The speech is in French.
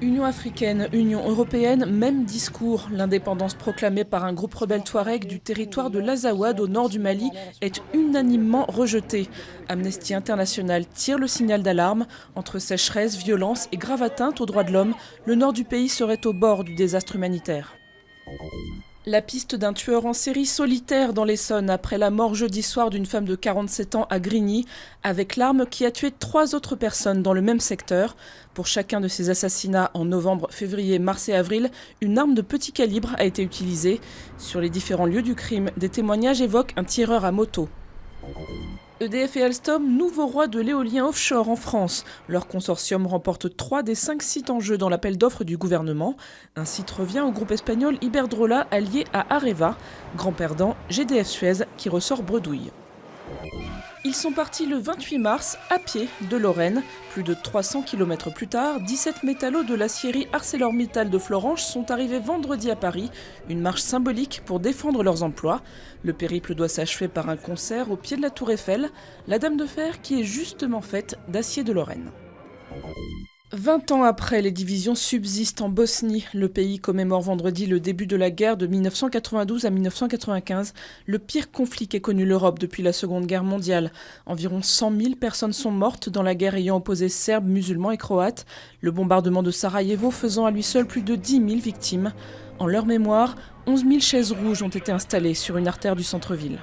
Union africaine, Union européenne, même discours. L'indépendance proclamée par un groupe rebelle touareg du territoire de l'Azawad au nord du Mali est unanimement rejetée. Amnesty International tire le signal d'alarme. Entre sécheresse, violence et grave atteinte aux droits de l'homme, le nord du pays serait au bord du désastre humanitaire. La piste d'un tueur en série solitaire dans l'Essonne après la mort jeudi soir d'une femme de 47 ans à Grigny, avec l'arme qui a tué 3 autres personnes dans le même secteur. Pour chacun de ces assassinats en novembre, février, mars et avril, une arme de petit calibre a été utilisée. Sur les différents lieux du crime, des témoignages évoquent un tireur à moto. EDF et Alstom, nouveaux rois de l'éolien offshore en France. Leur consortium remporte 3 des 5 sites en jeu dans l'appel d'offres du gouvernement. Un site revient au groupe espagnol Iberdrola allié à Areva. Grand perdant, GDF Suez qui ressort bredouille. Ils sont partis le 28 mars à pied de Lorraine. Plus de 300 km plus tard, 17 métallos de l'acierie ArcelorMittal de Florange sont arrivés vendredi à Paris. Une marche symbolique pour défendre leurs emplois. Le périple doit s'achever par un concert au pied de la Tour Eiffel, la Dame de Fer qui est justement faite d'acier de Lorraine. 20 ans après, les divisions subsistent en Bosnie. Le pays commémore vendredi le début de la guerre de 1992 à 1995, le pire conflit qu'ait connu l'Europe depuis la Seconde Guerre mondiale. Environ 100 000 personnes sont mortes dans la guerre ayant opposé Serbes, musulmans et Croates, le bombardement de Sarajevo faisant à lui seul plus de 10 000 victimes. En leur mémoire, 11 000 chaises rouges ont été installées sur une artère du centre-ville.